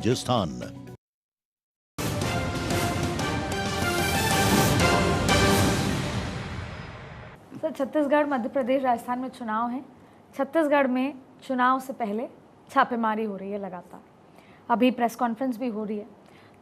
Rajasthan. Sir, Chhattisgarh, Madhya Pradesh, Rajasthan में चुनाव हैं। छत्तीसगढ़ में चुनाव से पहले छापेमारी हो रही है लगातार, अभी प्रेस कॉन्फ्रेंस भी हो रही है,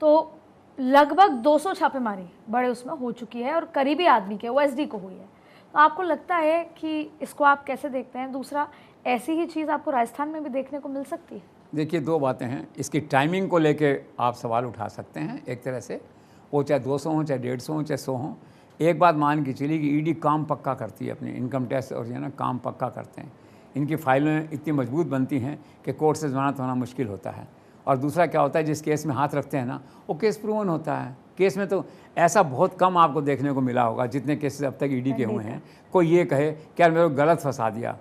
तो लगभग 200 छापेमारी बड़े उसमें हो चुकी है और करीबी आदमी के ओएसडी को हुई है। तो आपको लगता है कि इसको आप कैसे देखते हैं? दूसरा, ऐसी ही चीज़ आपको राजस्थान में भी देखने को मिल सकती है? देखिए, दो बातें हैं। इसकी टाइमिंग को लेके आप सवाल उठा सकते हैं। एक तरह से वो चाहे 200 हो, चाहे 150 हो, चाहे 100 हो, एक बात मान के चलिए कि ईडी काम पक्का करती है, अपने इनकम टैक्स और जो ना काम पक्का करते हैं। इनकी फाइलें इतनी मजबूत बनती हैं कि कोर्ट से जमानत होना मुश्किल होता है। और दूसरा क्या होता है, जिस केस में हाथ रखते हैं ना, वो केस प्रूवन होता है। केस में तो ऐसा बहुत कम आपको देखने को मिला होगा, जितने केसेस अब तक ईडी के हुए हैं, कोई ये कहे कि यार मेरे को गलत फंसा दिया,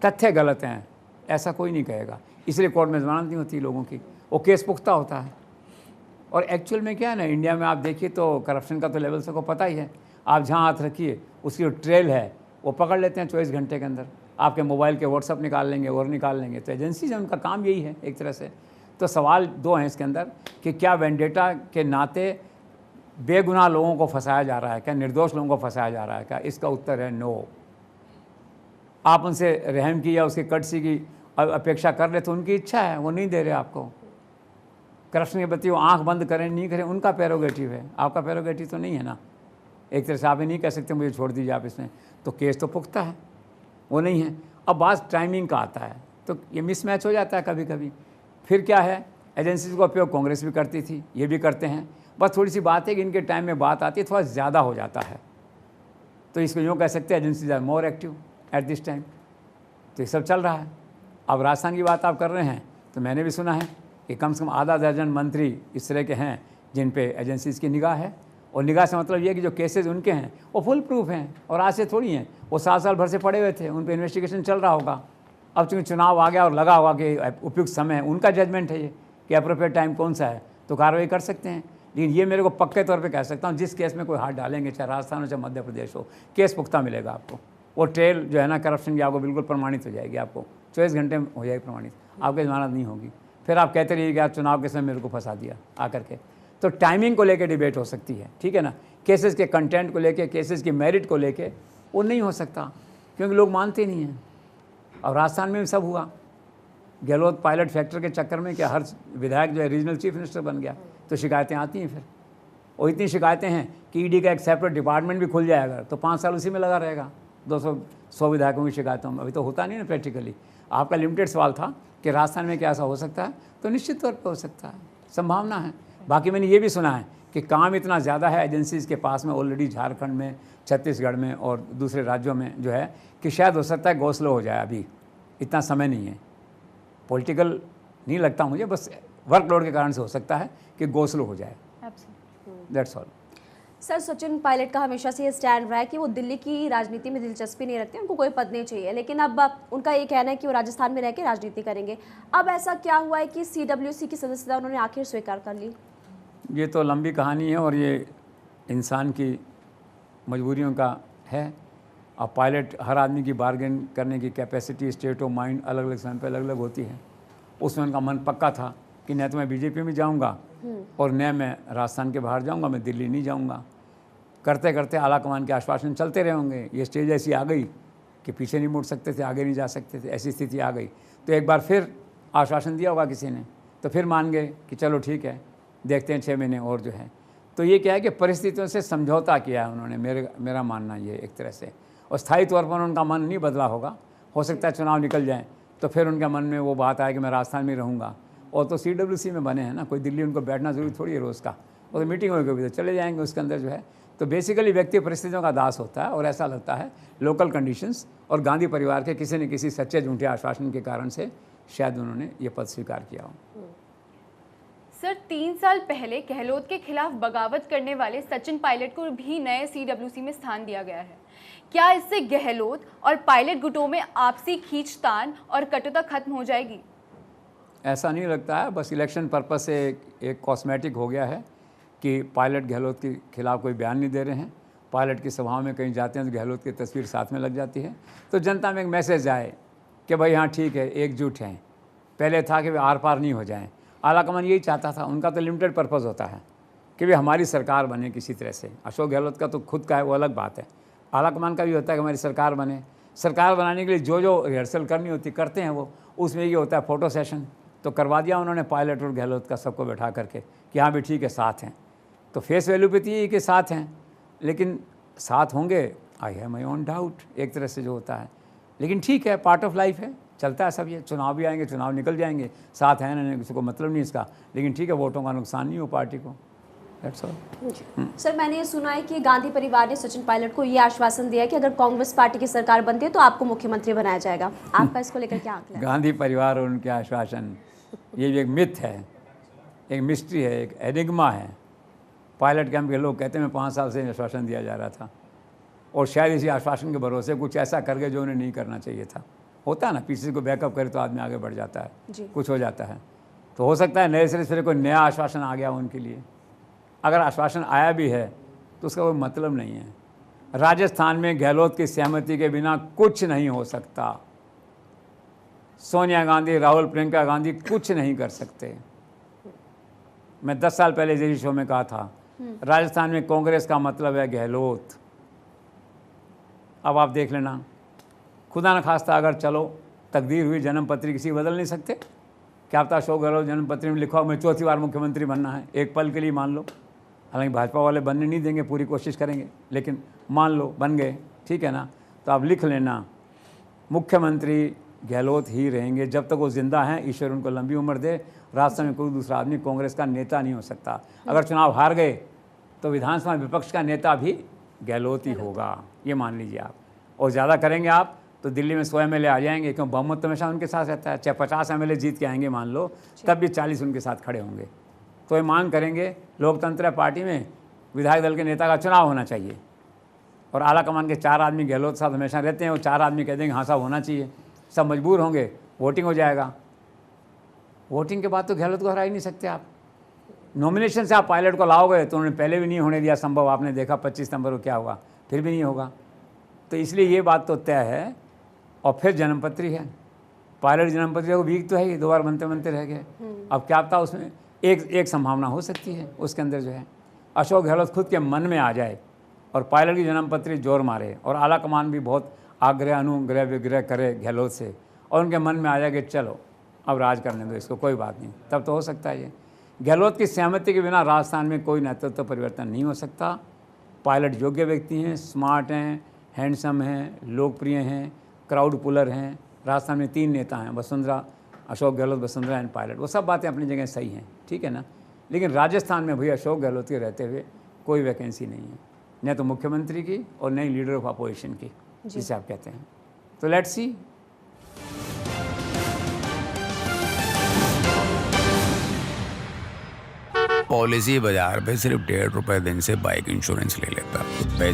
तथ्य गलत हैं, ऐसा कोई नहीं कहेगा। इसलिए कोर्ट में जमानत नहीं होती लोगों की, वो केस पुख्ता होता है। और एक्चुअल में क्या है ना, इंडिया में आप देखिए तो करप्शन का तो लेवल सबको पता ही है। आप जहाँ हाथ रखिए उसकी जो ट्रेल है वो पकड़ लेते हैं 24 घंटे के अंदर। आपके मोबाइल के व्हाट्सअप निकाल लेंगे और निकाल लेंगे। तो एजेंसी है, उनका काम यही है एक तरह से। तो सवाल दो हैं इसके अंदर कि क्या वेंडेटा के नाते बेगुनाह लोगों को फंसाया जा रहा है, क्या निर्दोष लोगों को फंसाया जा रहा है क्या? इसका उत्तर है नो। आप उनसे रहम की या उसकी कटसी की अपेक्षा कर रहे तो उनकी इच्छा है, वो नहीं दे रहे आपको। करप्शन के प्रति वो आंख बंद करें नहीं करें, उनका प्रेरोगेटिव है, आपका प्रेरोगेटिव तो नहीं है ना। एक तरह से आप ही नहीं कह सकते मुझे छोड़ दीजिए आप इसमें, तो केस तो पुख्ता है, वो नहीं है। अब बात टाइमिंग का आता है तो ये मिसमैच हो जाता है कभी कभी। फिर क्या है, एजेंसीज का उपयोग कांग्रेस भी करती थी, ये भी करते हैं। बस थोड़ी सी बात है कि इनके टाइम में बात आती है, थोड़ा ज़्यादा हो जाता है। तो इसको यूँ कह सकते हैं agencies are more active at this time. तो ये सब चल रहा है। अब राजस्थान की बात आप कर रहे हैं तो मैंने भी सुना है कि कम से कम आधा दर्जन मंत्री इस तरह के हैं जिन पे एजेंसीज़ की निगाह है। और निगाह से मतलब ये है कि जो केसेस उनके हैं वो फुल प्रूफ हैं और आज से थोड़ी हैं, वो 7 साल भर से पड़े हुए थे, उन पर इन्वेस्टिगेशन चल रहा होगा। अब चूँकि चुनाव आ गया और लगा होगा कि उपयुक्त समय है, उनका जजमेंट है ये कि अप्रोप्रिएट टाइम कौन सा है, तो कार्रवाई कर सकते हैं। लेकिन ये मेरे को पक्के तौर पे कह सकता हूँ, जिस केस में कोई हाथ डालेंगे, चाहे राजस्थान हो चाहे मध्य प्रदेश हो, केस पुख्ता मिलेगा आपको। वो ट्रेल जो है ना करप्शन की, आपको बिल्कुल प्रमाणित हो जाएगी, आपको 24 घंटे में हो जाएगी प्रमाणित, आपकी जमानत नहीं होगी। फिर आप कहते रहिए कि आप चुनाव के समय मेरे को फंसा दिया आकर के। तो टाइमिंग को लेकर डिबेट हो सकती है, ठीक है ना। केसेस के कंटेंट को लेके, केसेस की मेरिट को लेके वो नहीं हो सकता, क्योंकि लोग मानते नहीं हैं। और राजस्थान में भी सब हुआ। गहलोत पायलट फैक्टर के चक्कर में क्या हर विधायक जो है रीजनल चीफ मिनिस्टर बन गया, तो शिकायतें आती हैं फिर। और इतनी शिकायतें हैं कि ईडी का एक सेपरेट डिपार्टमेंट भी खुल जाएगा तो 5 साल उसी में लगा रहेगा, 200 विधायकों की शिकायतों में। अभी तो होता नहीं ना प्रैक्टिकली। आपका लिमिटेड सवाल था कि राजस्थान में क्या ऐसा हो सकता है, तो निश्चित तौर पर हो सकता है, संभावना है। बाकी मैंने ये भी सुना है कि काम इतना ज़्यादा है एजेंसीज़ के पास में ऑलरेडी, झारखंड में, छत्तीसगढ़ में और दूसरे राज्यों में जो है, कि शायद हो सकता है गो स्लो हो जाए। अभी इतना समय नहीं है, पॉलिटिकल नहीं लगता मुझे, बस वर्कलोड के कारण से हो सकता है कि गो स्लो हो जाए। That's all. Sir, Sachin Pilot का हमेशा से ये स्टैंड रहा है कि वो दिल्ली की राजनीति में दिलचस्पी नहीं रखते, उनको कोई पद नहीं चाहिए। लेकिन अब उनका ये कहना है कि वो राजस्थान में रह के राजनीति करेंगे। अब ऐसा क्या हुआ है कि CWC की सदस्यता उन्होंने आखिर स्वीकार कर ली? ये तो लंबी कहानी है और ये इंसान की मजबूरियों का है। अब पायलट, हर आदमी की बार्गेन करने की कैपेसिटी, स्टेट ऑफ माइंड अलग अलग समय पर अलग अलग होती है। उसमें उनका मन पक्का था कि न तो मैं बीजेपी में जाऊंगा और न मैं राजस्थान के बाहर जाऊंगा, मैं दिल्ली नहीं जाऊंगा। करते करते आलाकमान के आश्वासन चलते रहे होंगे। ये स्टेज ऐसी आ गई कि पीछे नहीं मुड़ सकते थे, आगे नहीं जा सकते थे, ऐसी स्थिति आ गई। तो एक बार फिर आश्वासन दिया होगा किसी ने, तो फिर मान गए कि चलो ठीक है, देखते हैं 6 महीने और जो है। तो ये क्या है कि परिस्थितियों से समझौता किया है उन्होंने, मेरा मानना ये एक तरह से। और स्थायी तौर पर उनका मन नहीं बदला होगा। हो सकता है चुनाव निकल जाए तो फिर उनके मन में वो बात आए कि मैं राजस्थान में रहूँगा। और तो CWC में बने हैं ना, कोई दिल्ली उनको बैठना जरूरी थोड़ी है रोज़ का। और तो मीटिंग होगी तो चले जाएंगे उसके अंदर जो है। तो बेसिकली व्यक्ति परिस्थितियों का दास होता है और ऐसा लगता है लोकल कंडीशंस और गांधी परिवार के किसी न किसी सच्चे झूठे आश्वासन के कारण से शायद उन्होंने ये पद स्वीकार किया हो। सर, 3 साल पहले गहलोत के खिलाफ बगावत करने वाले सचिन पायलट को भी नए CWC में स्थान दिया गया है। क्या इससे गहलोत और पायलट गुटों में आपसी खींचतान और कटुता खत्म हो जाएगी? ऐसा नहीं लगता है, बस इलेक्शन पर्पस से एक कॉस्मेटिक हो गया है कि पायलट गहलोत के खिलाफ कोई बयान नहीं दे रहे हैं। पायलट की सभाओं में कहीं जाते हैं तो गहलोत की तस्वीर साथ में लग जाती है, तो जनता में एक मैसेज आए कि भाई हाँ ठीक है, एकजुट हैं। पहले था कि वे आर पार नहीं हो जाएं, आलाकमान यही चाहता था, उनका तो लिमिटेड पर्पज़ होता है कि भाई हमारी सरकार बने किसी तरह से। अशोक गहलोत का तो खुद का है, वो अलग बात है। आलाकमान का भी होता है कि हमारी सरकार बने। सरकार बनाने के लिए जो जो रिहर्सल करनी होती करते हैं वो, उसमें ये होता है फ़ोटो सेशन, तो करवा दिया उन्होंने पायलट और गहलोत का सबको बैठा करके कि हाँ भी ठीक है साथ हैं। तो फेस वैल्यू पे तो ये कि साथ हैं, लेकिन साथ होंगे I have my own doubt एक तरह से जो होता है। लेकिन ठीक है, पार्ट ऑफ लाइफ है, चलता है सब। ये चुनाव भी आएंगे, चुनाव निकल जाएंगे, साथ हैं ना, किसी को मतलब नहीं इसका, लेकिन ठीक है, वोटों का नुकसान नहीं हो पार्टी को। That's all. सर, मैंने ये सुना है कि गांधी परिवार ने सचिन पायलट को ये आश्वासन दिया है कि अगर कांग्रेस पार्टी की सरकार बनती है तो आपको मुख्यमंत्री बनाया जाएगा। आपका इसको लेकर क्या आंकड़ा है? गांधी परिवार और उनके आश्वासन, ये भी एक मिथ है, एक मिस्ट्री है, एक एनिग्मा है। पायलट कैंप के लोग कहते हैं मैं 5 साल से आश्वासन दिया जा रहा था, और शायद इसी आश्वासन के भरोसे कुछ ऐसा कर गए जो उन्हें नहीं करना चाहिए था। होता है ना, पीछे को बैकअप करे तो आदमी आगे बढ़ जाता है, कुछ हो जाता है। तो हो सकता है नए सिरे से कोई नया आश्वासन आ गया उनके लिए। अगर आश्वासन आया भी है तो उसका कोई मतलब नहीं है। राजस्थान में गहलोत की सहमति के बिना कुछ नहीं हो सकता। सोनिया गांधी, राहुल, प्रियंका गांधी कुछ नहीं कर सकते। मैं 10 साल पहले इसी शो में कहा था, राजस्थान में कांग्रेस का मतलब है गहलोत। अब आप देख लेना, खुदा न खास्ता अगर चलो तकदीर हुई, जन्म पत्री किसी बदल नहीं सकते। क्या पता अशोक गहलोत जन्म पत्री में लिखा हो मैं 4थी बार मुख्यमंत्री बनना है, एक पल के लिए मान लो। हालांकि भाजपा वाले बनने नहीं देंगे, पूरी कोशिश करेंगे, लेकिन मान लो बन गए, ठीक है ना। तो आप लिख लेना, मुख्यमंत्री गहलोत ही रहेंगे जब तक वो जिंदा हैं। ईश्वर उनको लंबी उम्र दे। राजस्थान में कोई दूसरा आदमी कांग्रेस का नेता नहीं हो सकता। अगर चुनाव हार गए तो विधानसभा विपक्ष का नेता भी गहलोत ही होगा, ये मान लीजिए आप। और ज़्यादा करेंगे आप तो दिल्ली में 100 MLA आ जाएंगे, क्यों बहुमत तो हमेशा उनके साथ रहता है। चाहे 50 MLA जीत के आएंगे मान लो, तब भी 40 उनके साथ खड़े होंगे। तो ये मांग करेंगे लोकतंत्र पार्टी में विधायक दल के नेता का चुनाव होना चाहिए, और आला कमान के 4 आदमी गहलोत साथ हमेशा रहते हैं। वो 4 आदमी कह देंगे हाँ साहब होना चाहिए, सब मजबूर होंगे, वोटिंग हो जाएगा। वोटिंग के बाद तो गहलोत को हरा ही नहीं सकते आप। नॉमिनेशन से आप पायलट को लाओगे तो उन्होंने पहले भी नहीं होने दिया संभव, आपने देखा 25 सितंबर को क्या हुआ, फिर भी नहीं होगा। तो इसलिए ये बात तो तय है। और फिर जन्मपत्री है, पायलट जन्मपत्री है, वो वीक तो है ही, 2 बार बनते बनते रह गए। अब क्या पता उसमें एक संभावना हो सकती है, उसके अंदर जो है अशोक गहलोत खुद के मन में आ जाए और पायलट की जन्मपत्री जोर मारे, और आला कमान भी बहुत आग्रह अनुग्रह विग्रह करे गहलोत से, और उनके मन में आ जाए कि चलो अब राज करने दो इसको, कोई बात नहीं, तब तो हो सकता है ये। गहलोत की सहमति के बिना राजस्थान में कोई नेतृत्व परिवर्तन नहीं हो सकता। पायलट योग्य व्यक्ति हैं, स्मार्ट हैं, हैंडसम हैं, लोकप्रिय हैं, क्राउड पुलर हैं। राजस्थान में 3 नेता हैं, वसुंधरा, अशोक गहलोत, वसुंधरा एंड पायलट। वो सब बातें अपनी जगह सही हैं, ठीक है ना। लेकिन राजस्थान में भैया अशोक गहलोत के रहते हुए कोई वैकेंसी नहीं है, न तो मुख्यमंत्री की और न ही लीडर ऑफ अपोजिशन की, जिसे आप कहते हैं। तो लेट्स सी। पॉलिसी बाजार पे सिर्फ 1.5 रुपए दिन से बाइक इंश्योरेंस ले लेता, पैसे